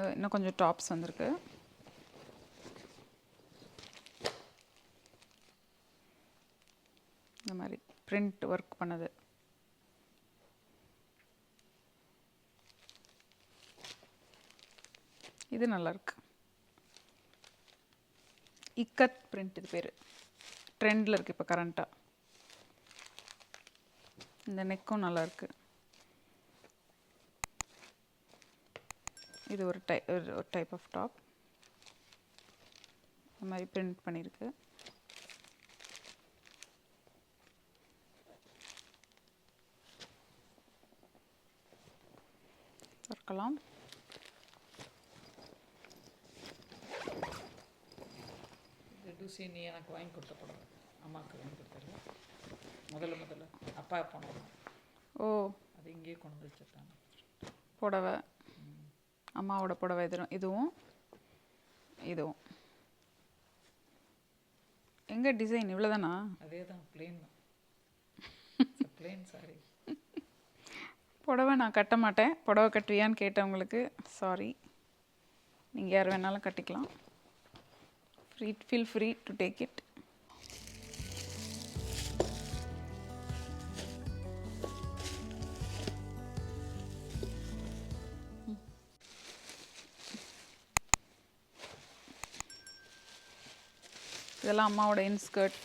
வந்து இன்னும் கொஞ்சம் டாப்ஸ் வந்திருக்கு. இந்த மாதிரி பிரிண்ட் ஒர்க் பண்ணது. இது நல்லாயிருக்கு. இக்கத் பிரிண்ட் இது பேர். ட்ரெண்டில் இருக்குது இப்போ கரண்ட்டாக. இந்த நெக்கும் நல்லாயிருக்கு. இது ஒரு டைப் ஆஃப் டாப். இந்த மாதிரி பிரிண்ட் பண்ணியிருக்கு. பார்க்கலாம். டுசி நீ எனக்கு வாங்கி கொடுத்த புடவை, அம்மாவுக்கு வாங்கி கொடுத்தாரு முதல்ல அப்பா போனோம். ஓ, அது இங்கேயே கொண்டு வச்சுட்டாங்க புடவை. அம்மாவோட புடவை இதுவும் இதுவும். எங்கே டிசைன் இவ்வளோதானா? அதே தான், பிளெயின் சாரி. புடவை நான் கட்ட மாட்டேன். புடவை கட்டுவியான்னு கேட்டவங்களுக்கு சாரி. நீங்கள் யார் வேணாலும் கட்டிக்கலாம். Feel free to take it. இதெல்லாம் அம்மாவோட இன்ஸ்கர்ட்.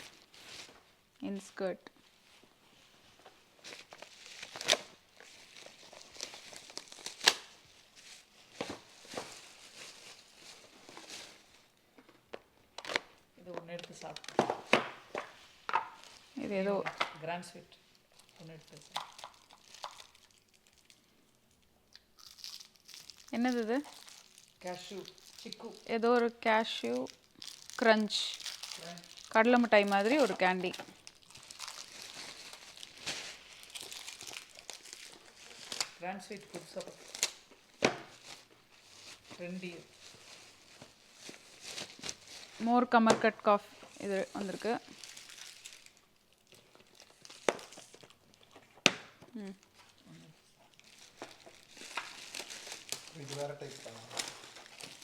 எடுத்து சாப்பிட்டேன். இது ஏதோ கிராண்ட் ஸ்வீட் ஒன்று எடுத்து சாப்பிட்டேன். என்னது இது? கேஷ்யூ சிக்கு. ஏதோ ஒரு கேஷ்யூ கிரன்ச் கடலை மிட்டாய் மாதிரி ஒரு கேண்டி. கிராண்ட் ஸ்வீட் புதுசாக ட்ரெண்டி. மோர் கமர்கட் காஃப் இது வந்திருக்கு. இது வேற டைப் தான்.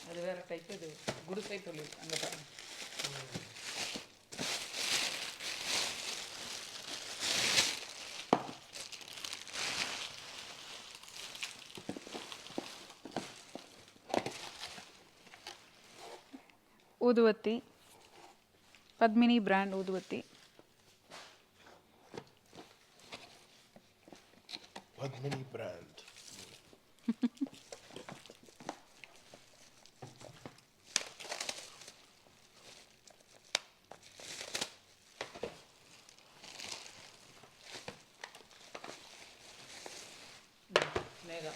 அது வேற டைப். இது குடிசை தொழில் அங்கே பாருங்க. ஊதுவத்தி, பத்மினி பிராண்ட் ஊதுவத்தி. பத்மினி பிராண்ட். நேரா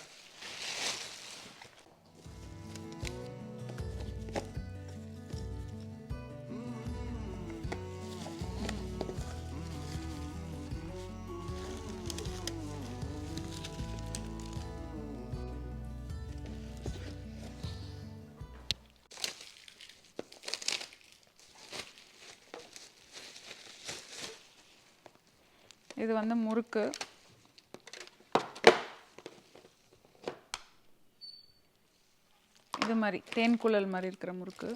இது வந்து முறுக்கு. இது மாதிரி தேன் குழல் மாதிரி இருக்கிற முறுக்கு.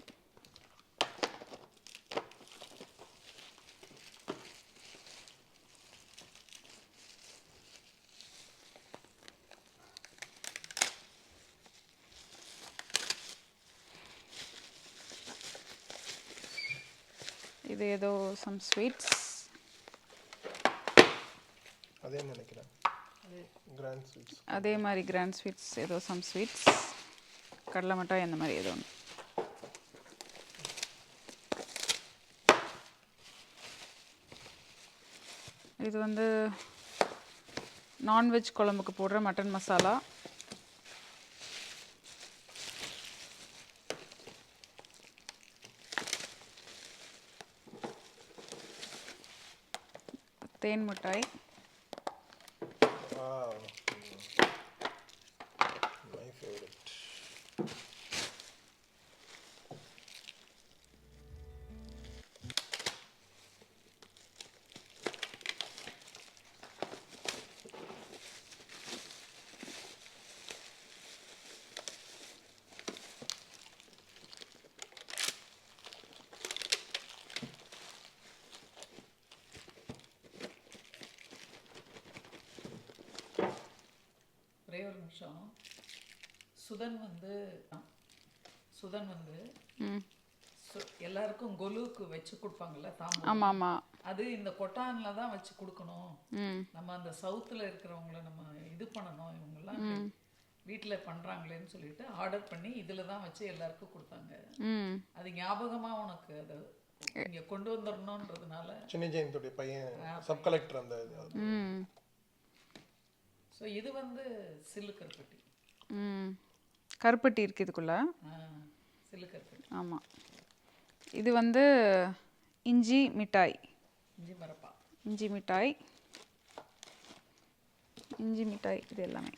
இது ஏதோ சம் ஸ்வீட்ஸ். அதே நினைக்கிறேன். Grand sweets. அதே மாதிரி கிராண்ட் ஸ்வீட்ஸ் ஏதோ சம் ஸ்வீட்ஸ். கடலை மிட்டாய் அந்த மாதிரி ஏதோ ஒன்று. இது வந்து நான்வெஜ் குழம்புக்கு போடுற மட்டன் மசாலா. தேன் மிட்டாய். Wow. My favorite. நிமிஷம். சுதன் வந்து ம் எல்லாருக்கும் கொலுவுக்கு வச்சு கொடுப்பாங்கல்ல தாம்பூலம். ஆமாம் ஆமாம். அது இந்த கொட்டானில் தான் வச்சு கொடுக்கணும். ம் நம்ம அந்த சவுத்தில் இருக்கிறவங்கள நம்ம இது பண்ணணும், இவங்கெல்லாம் வீட்டில் பண்ணுறாங்களேன்னு சொல்லிட்டு ஆர்டர் பண்ணி இதில் தான் வச்சு எல்லாருக்கும் கொடுத்தாங்க. ம் அது ஞாபகமாக உனக்கு அது இங்கே கொண்டு வந்துடணுன்றதுனால. சின்ன ஜெயந்தோடைய பையன் சப் கலெக்டர் அந்த இது. ம் ஸோ இது வந்து சில்லு கருப்பட்டி. ம் கருப்பட்டி இருக்குது இதுக்குள்ளே. சில்லு கருப்பட்டி. ஆமாம். இது வந்து இஞ்சி மிட்டாய். இஞ்சி மரப்பா. இஞ்சி மிட்டாய், இஞ்சி மிட்டாய் இது எல்லாமே.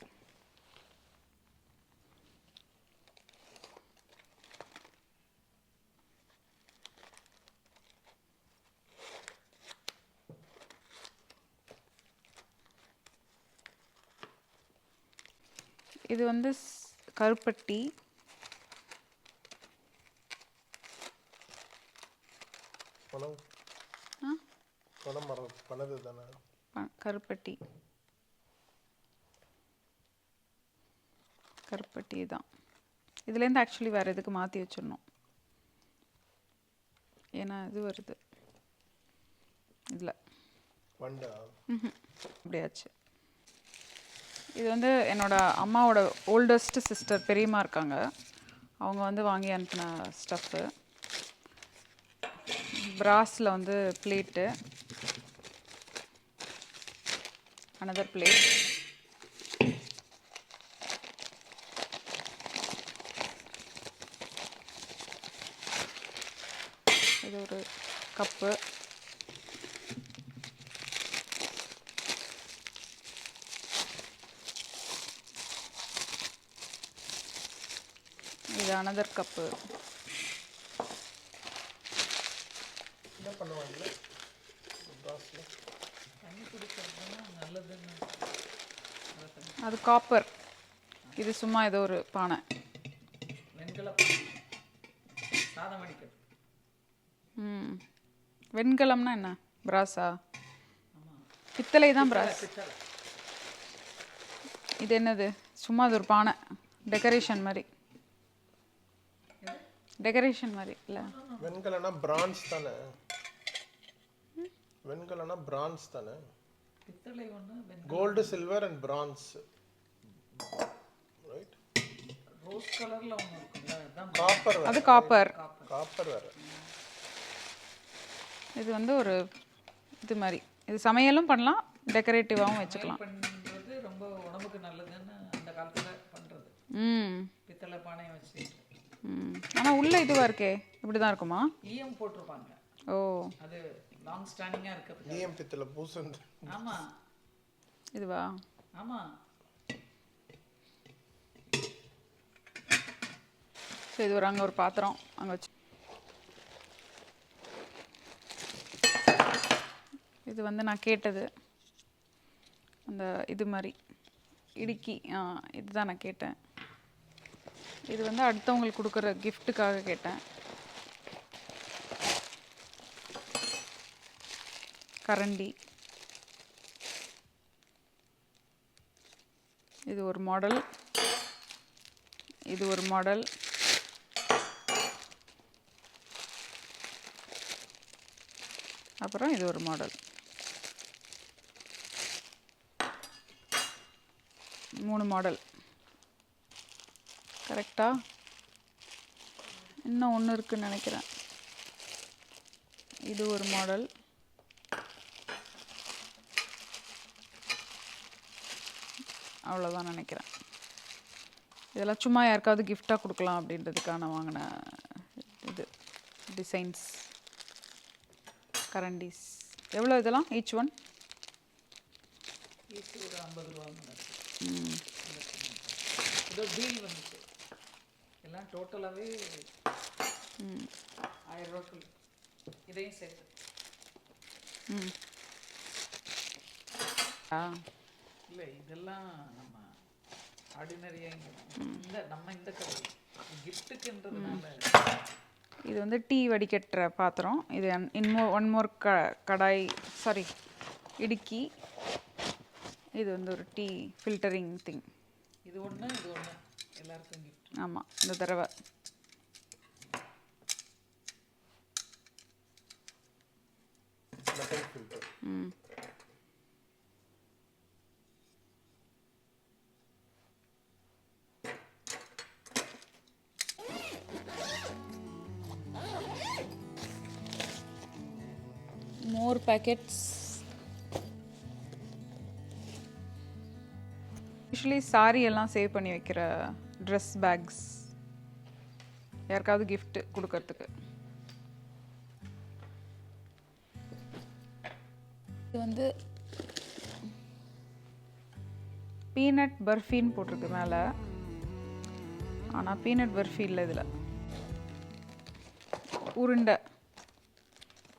இது வந்து கருப்பட்டி. பணம் மரம் பணது தானே கருப்பட்டி. கருப்பட்டி தான். இதுலேருந்து ஆக்சுவலி வேறு எதுக்கு மாற்றி வச்சிடணும், ஏன்னா இது வருது இதில் வண்டா. அப்படியாச்சு. இது வந்து என்னோட அம்மாவோட ஓல்டஸ்ட் சிஸ்டர் பெரியம்மா இருக்காங்க, அவங்க வந்து வாங்கி அனுப்பின ஸ்டஃப்பு. பிராஸில் வந்து பிளேட்டு, another plate. இது ஒரு கப்பு. இது another கப்பு. என்ன பண்ணுவாங்கல்ல பிராஸ்ல தண்ணி குடிக்கிறதுனா நல்லதுன்னு. அது காப்பர். இது சும்மா ஏதோ ஒரு பானை. வெண்கல சாதம் வடிக்கிறது. ம் வெண்கலம்னா என்ன? பிராஸா? பித்தளை தான் பிராஸ். பித்தளை. இது என்னது? சும்மா அது ஒரு பானை, டெக்கரேஷன் மாதிரி. டெக்கரேஷன் மாதிரி இல்லை. வெண்கலனா பிரான்ஸ் தானே. வெண்கலனா பிரான்ஸ் தானே. பித்தளை ஒன்று. Gold silver and bronze, right? Rose கலர்ல ஒன்று இருக்குல்ல, அதுதான் காப்பர். அது காப்பர். காப்பர் வேற. இது வந்து ஒரு இது மாதிரி. இது சமையலும் பண்ணலாம், டெக்கரேட்டிவாகவும் வச்சுக்கலாம். பண்ணுறது ரொம்ப உடம்புக்கு நல்லதுன்னு அந்த காலத்தில் பண்ணுறது. ம் பித்தளை பானையை வச்சு. ம் ஆனால் உள்ளே இதுவாக இருக்கே, இப்படி தான் இருக்குமா? ஈயம் போட்டிருப்பாங்க. ஓ அது லாங் ஸ்டாண்டிங்காக இருக்கிறது. ஈயம் பித்தளை பூசந்து. ஆமாம். இதுவா? ஆமாம். ஸோ இது ஒரு அங்கே ஒரு பாத்திரம் அங்கே வச்சு. இது வந்து நான் கேட்டது அந்த இது மாதிரி இடுக்கி. இதுதான் நான் கேட்டேன். இது வந்து அடுத்தவங்களுக்கு கொடுக்குற கிஃப்ட்டுக்காக கேட்டேன். கரண்டி. இது ஒரு மாடல், இது ஒரு மாடல். அப்புறம் இது ஒரு மாடல். 3 மாடல். கரெக்டா? இன்னும் ஒன்று இருக்குன்னு நினைக்கிறேன். இது ஒரு மாடல். அவ்வளோதான் நினைக்கிறேன். இதெல்லாம் சும்மா யாருக்காவது கிஃப்டாக கொடுக்கலாம் அப்படின்றதுக்காக நான் வாங்கின இது டிசைன்ஸ். கரண்டிஸ் எவ்வளோ இதெல்லாம்? ஈச் ஒன் ஒரு 50 ரூபா. இதோ டீல் வந்துச்சு. எல்லாம் டோட்டலாகவே 1000 ரூபாய்க்குள்ள இதையும் சேர்த்து. இல்லை இதெல்லாம் நம்ம ஆர்டினரியாக இந்த நம்ம இந்த கடை கிஃப்ட்டுக்குன்றதுனால. இது வந்து டீ வடிகட்டுற பாத்திரம். இது ஒன் மோர் கடாய், சாரி இடுக்கி. இது வந்து ஒரு டீ ஃபில்டரிங் திங். இது ஒன்று எல்லாருக்கும் கிஃப்ட். ஆமாம், இந்த தடவை metal filter. more packets. Usually sorry எல்லாம் சேவ் பண்ணி வைக்கிற ட்ரெஸ் பேக்ஸ், யாருக்காவது gift கொடுக்கறதுக்கு. இது வந்து பீனட் பர்ஃபின்னு போட்டிருக்கு மேலே, ஆனால் பீனட் பர்ஃபி இல்லை இதில். உருண்டை,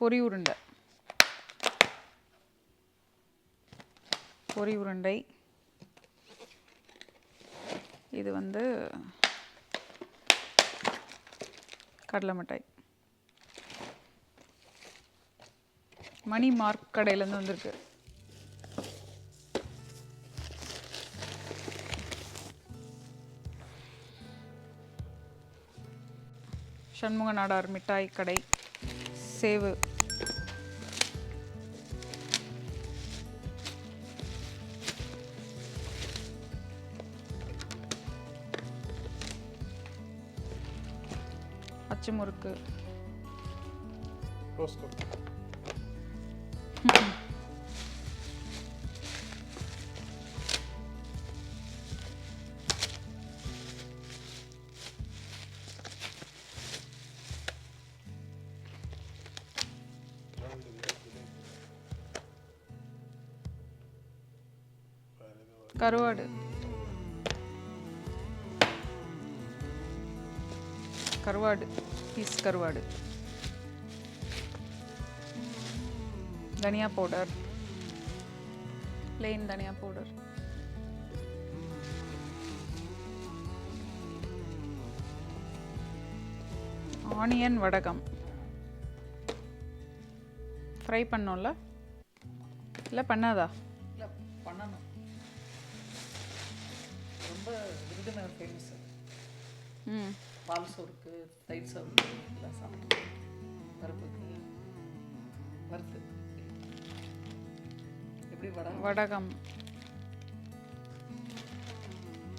பொரி உருண்டை, பொரி உருண்டை. இது வந்து கடலை மிட்டாய். மணி மார்க் கடையிலேருந்து வந்திருக்கு. சண்முக நாடார் மிட்டாய் கடை, சேவு. அச்சு முறுக்கு, Rose cup. கருவாடு, கருவாடு பீஸ் கருவாடு. தனியா பவுடர், plain தனியா பவுடர். ஆனியன் வடகம் ஃப்ரை பண்ணோம்ல, இல்லை பண்ணாதா? இல்லை பண்ணணும். ரொம்ப விருதுநகர் ஃபேமஸ். பால் சோறுக்கு, தயிர் சோறுக்கு எல்லாம் சாப்பிட்டு பருப்புக்கு வறுத்து. எப்படி வடகம்,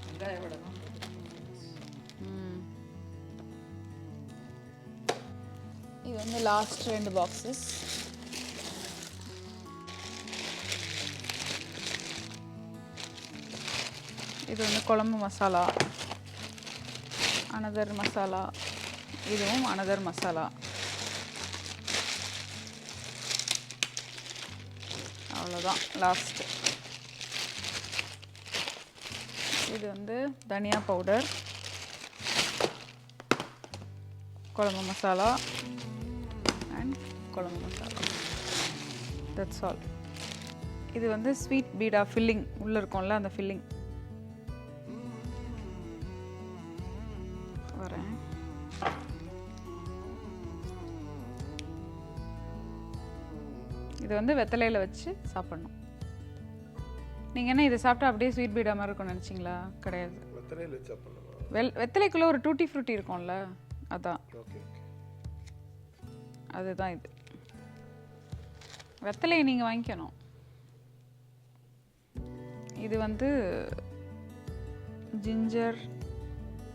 வெங்காய வடகம். இது வந்து லாஸ்ட் 2 பாக்ஸஸ். இது வந்து குழம்பு மசாலா, அனதர் மசாலா, இதுவும் அனதர் மசாலா. அவ்வளோதான் லாஸ்ட். இது வந்து தனியா பவுடர், குழம்பு மசாலா அண்ட் குழம்பு மசாலா. That's all. இது வந்து ஸ்வீட் பீடா ஃபில்லிங் உள்ளே இருக்கும்ல, அந்த ஃபில்லிங். வரேன். இது வந்து வெத்தலையில் வச்சு சாப்பிடணும். நீங்கள் என்ன இதை சாப்பிட்டா அப்படியே ஸ்வீட் பீடா மாதிரி இருக்கும்னு நினச்சிங்களா? கிடையாது. வெத்தலையில் வச்சு சாப்பிடணுமா? வெத்தலைக்குள்ளே ஒரு டூட்டி ஃப்ரூட்டி இருக்கும்ல, அதான். Okay okay. அதுதான் இது. வெத்தலையை நீங்கள் வாங்கிக்கணும். இது வந்து ஜிஞ்சர்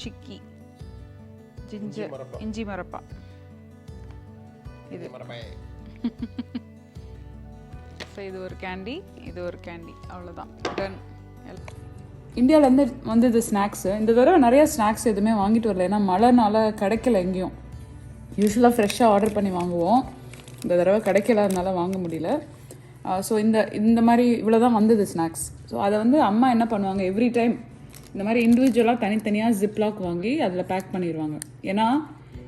சிக்கி, ஜிஞ்சர் இஞ்சி மரப்பா. இது ஸோ இது ஒரு கேண்டி, இது ஒரு கேண்டி, அவ்வளோதான். டன். இந்தியாவிலேருந்து வந்தது ஸ்நாக்ஸு. இந்த தடவை நிறையா ஸ்நாக்ஸ் எதுவுமே வாங்கிட்டு வரல, ஏன்னா மழைனால கிடைக்கல எங்கேயும். யூஸ்வலாக ஃப்ரெஷ்ஷாக ஆர்டர் பண்ணி வாங்குவோம், இந்த தடவை கிடைக்கல, அதனால வாங்க முடியல. ஸோ இந்த மாதிரி இவ்வளோ தான் வந்தது ஸ்நாக்ஸ். ஸோ அதை வந்து அம்மா என்ன பண்ணுவாங்க, எவ்ரி டைம் இந்த மாதிரி இண்டிவிஜுவலாக தனித்தனியாக ஜிப்லாக் வாங்கி அதில் பேக் பண்ணிடுவாங்க. ஏன்னா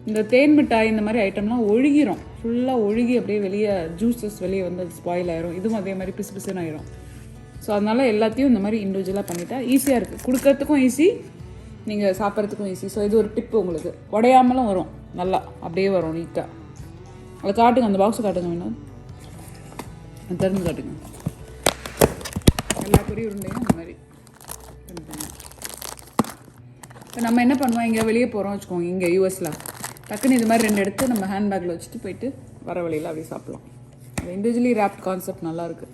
இந்த தேன் மிட்டாய் இந்த மாதிரி ஐட்டம்லாம் ஒழுகிரும், ஃபுல்லாக ஒழுகி அப்படியே வெளியே ஜூஸஸ் வெளியே வந்து அது ஸ்பாயில் ஆயிரும். இதுவும் அதே மாதிரி பிசு பிசுன்னு ஆயிரும். ஸோ அதனால் எல்லாத்தையும் இந்த மாதிரி இண்டிவிஜுவலாக பண்ணிட்டா ஈஸியாக இருக்குது, கொடுக்கறதுக்கும் ஈஸி, நீங்கள் சாப்பிட்றதுக்கும் ஈஸி. ஸோ இது ஒரு டிப்பு உங்களுக்கு, உடையாமலும் வரும், நல்லா அப்படியே வரும் நீட்டாக. அதை காட்டுங்க, அந்த பாக்ஸை காட்டுங்க, வேணும் திறந்து காட்டுங்க. எல்லா பொரிய உருண்டையும் இந்த மாதிரி இப்போ நம்ம என்ன பண்ணுவோம், இங்கே வெளியே போகிறோம் வச்சுக்கோங்க, இங்கே யூஎஸில் டக்குன்னு இது மாதிரி 2 எடுத்து நம்ம ஹேண்ட்பேக்கில் வச்சுட்டு போயிட்டு வர வழியில் அப்படியே சாப்பிட்லாம். அது இண்டிவிஜுவலி ரேப்ட் கான்செப்ட் நல்லாயிருக்கு.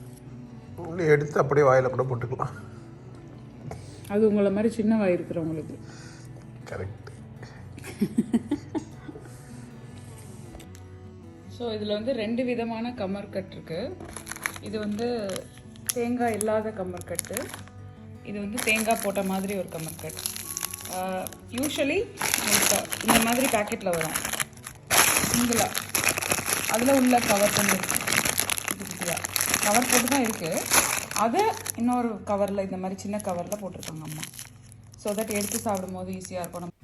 உள்ளே எடுத்து அப்படியே வாயில் கூட போட்டுக்கலாம். அது உங்களை மாதிரி சின்ன வாய் இருக்கிறவங்களுக்கு. கரெக்ட். ஸோ இதில் வந்து 2 விதமான கமர்கட் இருக்குது. இது வந்து தேங்காய் இல்லாத கமர்கட்டு, இது வந்து தேங்காய் போட்ட மாதிரி ஒரு கமர்கட். யூஸ்வலி உங்களுக்கு இந்த மாதிரி பேக்கெட்டில் வரும் சிங்கிளாக, அதில் உள்ள கவர் பண்ணி இருக்கும், கவர் போட்டு தான் இருக்குது. அதை இன்னொரு கவரில் இந்த மாதிரி சின்ன கவரில் போட்டிருக்காங்க அம்மா. ஸோ தட் எடுத்து சாப்பிடும் போது ஈஸியாக இருக்கும்.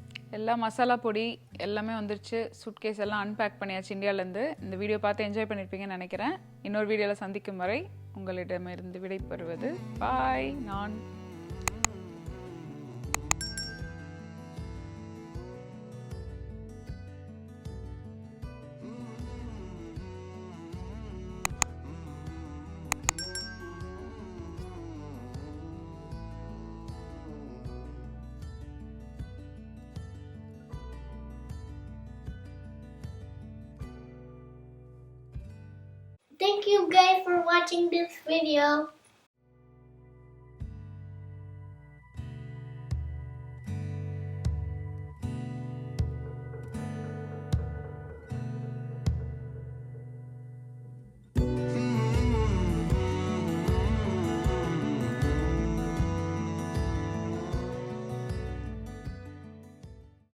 எல்லா மசாலா பொடி எல்லாமே வந்துருச்சு. சூட்கேஸ் எல்லாம் அன்பேக் பண்ணியாச்சு இந்தியாவிலேருந்து. இந்த வீடியோ பார்த்து என்ஜாய் பண்ணியிருப்பீங்கன்னு நினைக்கிறேன். இன்னொரு வீடியோவில் சந்திக்கும் வரை உங்களிடமிருந்து விடைபெறுவது பாய். நான் Thank you guys for watching this video.